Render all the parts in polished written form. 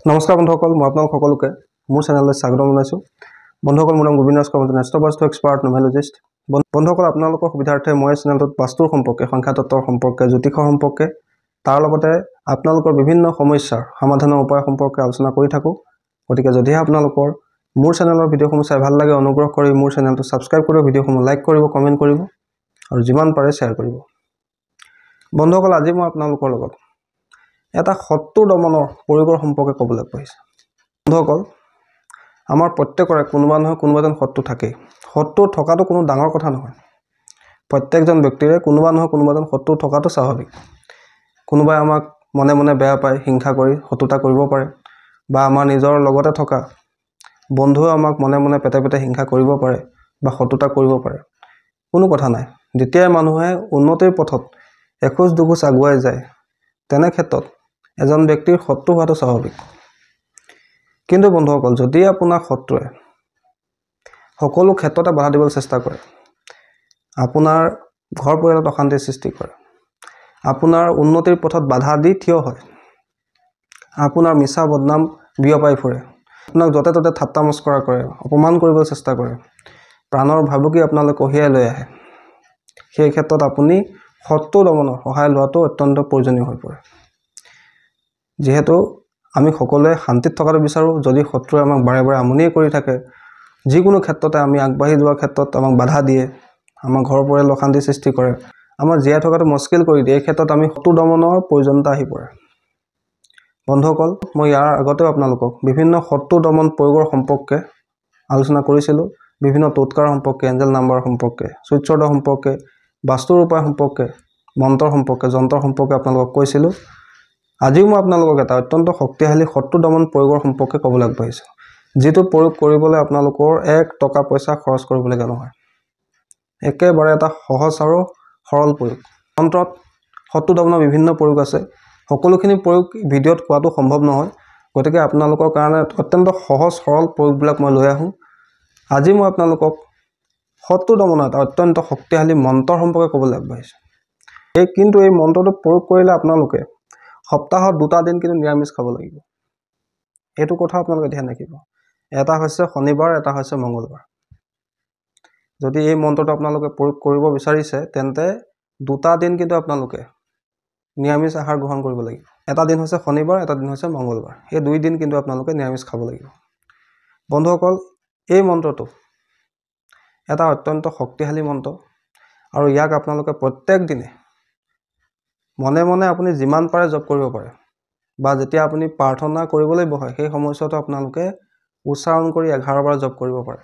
নমস্কাৰ বন্ধুসকল, মই আপোনালোক সকলোকে মোৰ চেনেললৈ স্বাগতম জনাইছোঁ। বন্ধুসকল, মোৰ নাম গোবিন্দ ৰাজ কৰ্মচাৰী, এষ্ট্ৰবাস্তু এক্সপাৰ্ট নোমেলজিষ্ট। বন্ধুসকল, আপোনালোকৰ সুবিধাৰ্থে মই চেনেলটোত বাস্তুৰ সম্পৰ্কে, সংখ্যাতত্বৰ সম্পৰ্কে, জ্যোতিষৰ সম্পৰ্কে, তাৰ লগতে আপোনালোকৰ বিভিন্ন সমস্যাৰ সমাধানৰ উপায় সম্পৰ্কে আলোচনা কৰি থাকোঁ। গতিকে যদিহে আপোনালোকৰ মোৰ চেনেলৰ ভিডিঅ'সমূহ চাই ভাল লাগে, অনুগ্ৰহ কৰি মোৰ চেনেলটো ছাবস্ক্ৰাইব কৰিব, ভিডিঅ'সমূহ লাইক কৰিব, কমেণ্ট কৰিব আৰু যিমান পাৰে শ্বেয়াৰ কৰিব। বন্ধুসকল, আজি মই আপোনালোকৰ লগত এটা শত্ৰু দমনৰ প্ৰয়োগৰ সম্পৰ্কে ক'বলৈ আগবাঢ়িছোঁ। বন্ধুসকল, আমাৰ প্ৰত্যেকৰে কোনোবা নহয় কোনোবা এজন শত্ৰু থাকেই। শত্ৰু থকাটো কোনো ডাঙৰ কথা নহয়। প্ৰত্যেকজন ব্যক্তিৰে কোনোবা নহয় কোনোবা এজন শত্ৰু থকাটো স্বাভাৱিক। কোনোবাই আমাক মনে মনে বেয়া পায়, হিংসা কৰি শত্ৰুতা কৰিব পাৰে, বা আমাৰ নিজৰ লগতে থকা বন্ধুৱে আমাক মনে মনে পেটে পেটে হিংসা কৰিব পাৰে বা শত্ৰুতা কৰিব পাৰে। কোনো কথা নাই। যেতিয়াই মানুহে উন্নতিৰ পথত এখোজ দুখোজ আগুৱাই যায়, তেনে ক্ষেত্ৰত এজন ব্যক্তিৰ শত্ৰু হোৱাটো স্বাভাৱিক। কিন্তু বন্ধুসকল, যদি আপোনাৰ শত্ৰুৱে সকলো ক্ষেত্ৰতে বাধা দিবলৈ চেষ্টা কৰে, আপোনাৰ ঘৰ পৰিয়ালত অশান্তিৰ সৃষ্টি কৰে, আপোনাৰ উন্নতিৰ পথত বাধা দি থিয় হয়, আপোনাৰ মিছা বদনাম বিয়পাই ফুৰে, আপোনাক য'তে ত'তে ঠাট্টা মস্কৰা কৰে, অপমান কৰিবলৈ চেষ্টা কৰে, প্ৰাণৰ ভাবুকি আপোনালৈ কঢ়িয়াই লৈ আহে, সেই ক্ষেত্ৰত আপুনি শত্ৰু দমনৰ সহায় লোৱাটো অত্যন্ত প্ৰয়োজনীয় হৈ পৰে। যিহেতু আমি সকলোৱে শান্তিত থকাটো বিচাৰোঁ। যদি শত্ৰুৱে আমাক বাৰে বাৰে আমনিয়ে কৰি থাকে, যিকোনো ক্ষেত্ৰতে আমি আগবাঢ়ি যোৱাৰ ক্ষেত্ৰত আমাক বাধা দিয়ে, আমাৰ ঘৰ পৰিয়ালত অশান্তি সৃষ্টি কৰে, আমাৰ জীয়াই থকাটো মুস্কিল কৰি দিয়ে, এই ক্ষেত্ৰত আমি শত্ৰু দমনৰ প্ৰয়োজনীয়তা আহি পৰে। বন্ধুসকল, মই ইয়াৰ আগতেও আপোনালোকক বিভিন্ন শত্ৰু দমন প্ৰয়োগৰ সম্পৰ্কে আলোচনা কৰিছিলোঁ। বিভিন্ন টোটকাৰ সম্পৰ্কে, এঞ্জেল নাম্বাৰ সম্পৰ্কে, চুইটছৰ্ডৰ সম্পৰ্কে, বাস্তুৰ উপায় সম্পৰ্কে, মন্ত্ৰৰ সম্পৰ্কে, যন্ত্ৰৰ সম্পৰ্কে আপোনালোকক কৈছিলোঁ। আজিও মই আপোনালোকক এটা অত্যন্ত শক্তিশালী শত্ৰু দমন প্ৰয়োগৰ সম্পৰ্কে ক'বলৈ আগবাঢ়িছোঁ, যিটো প্ৰয়োগ কৰিবলৈ আপোনালোকৰ 1 টকা পইচা খৰচ কৰিবলগীয়া নহয়। একেবাৰে এটা সহজ আৰু সৰল প্ৰয়োগ। মন্ত্ৰত শত্ৰু দমনৰ বিভিন্ন প্ৰয়োগ আছে। সকলোখিনি প্ৰয়োগ ভিডিঅ'ত কোৱাটো সম্ভৱ নহয়। গতিকে আপোনালোকৰ কাৰণে অত্যন্ত সহজ সৰল প্ৰয়োগবিলাক মই লৈ আহোঁ। আজি মই আপোনালোকক শত্ৰু দমনৰ এটা অত্যন্ত শক্তিশালী মন্ত্ৰৰ সম্পৰ্কে ক'বলৈ আগবাঢ়িছোঁ। কিন্তু এই মন্ত্ৰটো প্ৰয়োগ কৰিলে আপোনালোকে সপ্তাহত 2টা দিন কিন্তু নিৰামিষ খাব লাগিব। এইটো কথা আপোনালোকে ধ্যান ৰাখিব। এটা হৈছে শনিবাৰ, এটা হৈছে মঙ্গলবাৰ। যদি এই মন্ত্ৰটো আপোনালোকে প্ৰয়োগ কৰিব বিচাৰিছে, তেন্তে 2টা দিন কিন্তু আপোনালোকে নিৰামিষ আহাৰ গ্ৰহণ কৰিব লাগিব। এটা দিন হৈছে শনিবাৰ, এটা দিন হৈছে মঙ্গলবাৰ। এই 2 দিন কিন্তু আপোনালোকে নিৰামিষ খাব লাগিব। বন্ধুসকল, এই মন্ত্ৰটো এটা অত্যন্ত শক্তিশালী মন্ত্ৰ, আৰু ইয়াক আপোনালোকে প্ৰত্যেক দিনে মনে মনে আপুনি যিমান পাৰে জপ কৰিব পাৰে, বা যেতিয়া আপুনি প্ৰাৰ্থনা কৰিবলৈ বহে সেই সময়ছোৱাতো আপোনালোকে উচ্চাৰণ কৰি 11 বাৰ জপ কৰিব পাৰে,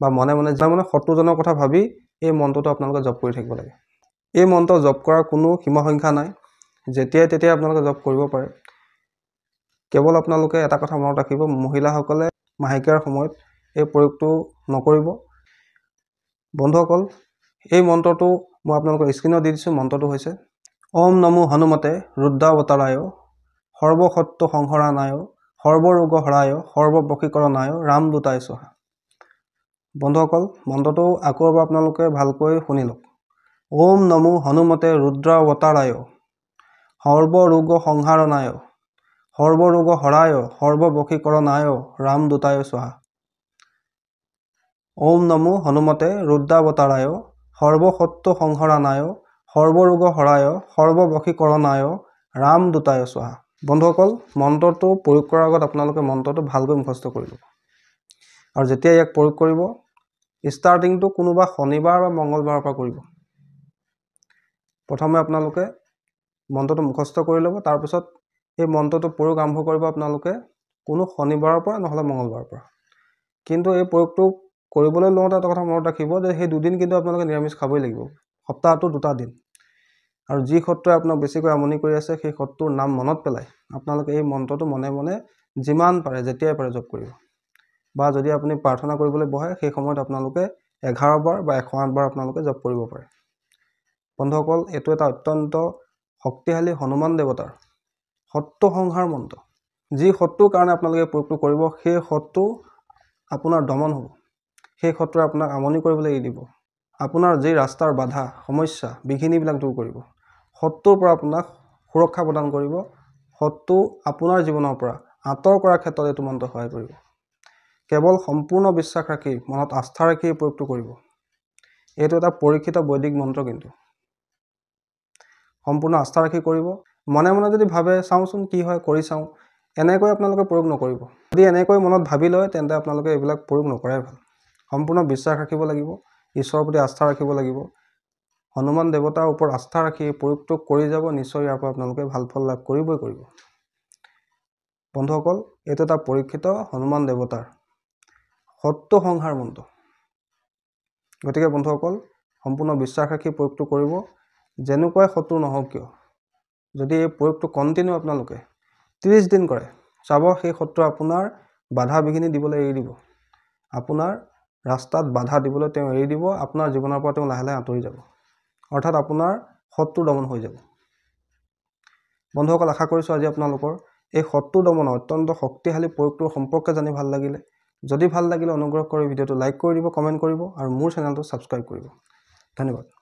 বা মনে মনে শত্ৰুজনৰ কথা ভাবি এই মন্ত্ৰটো আপোনালোকে জপ কৰি থাকিব লাগে। এই মন্ত্ৰ জপ কৰাৰ কোনো সীমা সংখ্যা নাই। যেতিয়াই তেতিয়াই আপোনালোকে জপ কৰিব পাৰে। কেৱল আপোনালোকে এটা কথা মনত ৰাখিব, মহিলাসকলে মাহেকীয়াৰ সময়ত এই প্ৰয়োগটো নকৰিব। বন্ধুসকল, এই মন্ত্ৰটো মই আপোনালোকৰ স্ক্ৰীনত দি দিছোঁ। মন্ত্ৰটো হৈছে ওম নমো হনুমতে ৰুদ্ৰাৱতাৰায় সৰ্বশত্ৰু সংহৰণায় সৰ্বৰোগ হৰায় সৰ্ববশীকৰণায় ৰামদূতায় স্বাহা। বন্ধুসকল, মন্ত্ৰটো আকৌ এবাৰ আপোনালোকে ভালকৈ শুনি লওক। ওম নমো হনুমতে ৰুদ্ৰাৱতাৰায় সৰ্বৰোগ সংহৰণায় সৰ্বৰোগ হৰায় সৰ্ববশীকৰণায় ৰামদূতায় স্বাহা। ওম নমো হনুমতে ৰুদ্ৰাৱতাৰায় সৰ্বশত্ৰু সংহৰণায় সৰ্বৰোগ হৰায় সৰ্ববশীকৰণায় ৰামদূতায় স্বাহা। বন্ধুসকল, মন্ত্ৰটো প্ৰয়োগ কৰাৰ আগত আপোনালোকে মন্ত্ৰটো ভালকৈ মুখস্থ কৰি ল'ব। আৰু যেতিয়া ইয়াক প্ৰয়োগ কৰিব, ষ্টাৰ্টিংটো কোনোবা শনিবাৰ বা মঙ্গলবাৰৰ পৰা কৰিব। প্ৰথমে আপোনালোকে মন্ত্ৰটো মুখস্থ কৰি ল'ব। তাৰপিছত এই মন্ত্ৰটো প্ৰয়োগ আৰম্ভ কৰিব আপোনালোকে কোনো শনিবাৰৰ পৰা নহ'লে মঙ্গলবাৰৰ পৰা। কিন্তু এই প্ৰয়োগটো কৰিবলৈ লওঁতে এটা কথা মনত ৰাখিব যে সেই 2 দিন কিন্তু আপোনালোকে নিৰামিষ খাবই লাগিব। সপ্তাহটো 2টা দিন। আৰু যি শত্ৰুৱে আপোনাক বেছিকৈ আমনি কৰি আছে, সেই শত্ৰুৰ নাম মনত পেলাই আপোনালোকে এই মন্ত্ৰটো মনে মনে যিমান পাৰে যেতিয়াই পাৰে জপ কৰিব। বা যদি আপুনি প্ৰাৰ্থনা কৰিবলৈ বহে, সেই সময়ত আপোনালোকে 11 বাৰ বা 108 বাৰ আপোনালোকে জপ কৰিব পাৰে। বন্ধুসকল, এইটো এটা অত্যন্ত শক্তিশালী হনুমান দেৱতাৰ শত্ৰু সংহাৰ মন্ত্ৰ। যি শত্ৰুৰ কাৰণে আপোনালোকে প্ৰয়োগটো কৰিব, সেই শত্ৰু আপোনাৰ দমন হ'ব। সেই শত্ৰুৱে আপোনাক আমনি কৰিবলৈ এৰি দিব। আপোনাৰ যি ৰাস্তাৰ বাধা, সমস্যা, বিঘিনিবিলাক দূৰ কৰিব। শত্ৰুৰ পৰা আপোনাক সুৰক্ষা প্ৰদান কৰিব। শত্ৰু আপোনাৰ জীৱনৰ পৰা আঁতৰ কৰাৰ ক্ষেত্ৰত এইটো মন্ত্ৰ সহায় কৰিব। কেৱল সম্পূৰ্ণ বিশ্বাস ৰাখি মনত আস্থা ৰাখি এই প্ৰয়োগটো কৰিব। এইটো এটা পৰীক্ষিত বৈদিক মন্ত্ৰ, কিন্তু সম্পূৰ্ণ আস্থা ৰাখি কৰিব। মনে মনে যদি ভাবে চাওঁচোন কি হয়, কৰি চাওঁ, এনেকৈ আপোনালোকে প্ৰয়োগ নকৰিব। যদি এনেকৈ মনত ভাবি লয় তেন্তে আপোনালোকে এইবিলাক প্ৰয়োগ নকৰাই ভাল। সম্পূৰ্ণ বিশ্বাস ৰাখিব লাগিব, ঈশ্বৰৰ প্ৰতি আস্থা ৰাখিব লাগিব। হনুমান দেৱতাৰ ওপৰত আস্থা ৰাখি এই প্ৰয়োগটো কৰি যাব, নিশ্চয় ইয়াৰ পৰা আপোনালোকে ভাল ফল লাভ কৰিবই কৰিব। বন্ধুসকল, এইটো এটা পৰীক্ষিত হনুমান দেৱতাৰ শত্ৰু সংহাৰ মন্ত্ৰ। গতিকে বন্ধুসকল, সম্পূৰ্ণ বিশ্বাস ৰাখি প্ৰয়োগটো কৰিব। যেনেকুৱাই শত্ৰু নহওক কিয়, যদি এই প্ৰয়োগটো কণ্টিনিউ আপোনালোকে 30 দিন কৰে, চাব সেই শত্ৰু আপোনাৰ বাধা বিঘিনি দিবলৈ এৰি দিব। আপোনাৰ ৰাস্তাত বাধা দিবলৈ তেওঁ এৰি দিব। আপোনাৰ জীৱনৰ পৰা তেওঁ লাহে লাহে আঁতৰি যাব, অৰ্থাৎ আপোনাৰ শত্ৰু দমন হৈ যাব। বন্ধুসকল, আশা কৰিছোঁ আজি আপোনালোকৰ এই শত্ৰু দমনৰ অত্যন্ত শক্তিশালী প্ৰয়োগটোৰ সম্পৰ্কে জানি ভাল লাগিলে। যদি ভাল লাগিলে অনুগ্ৰহ কৰি ভিডিঅ'টো লাইক কৰি দিব, কমেণ্ট কৰিব আৰু মোৰ চেনেলটো ছাবস্ক্ৰাইব কৰিব। ধন্যবাদ।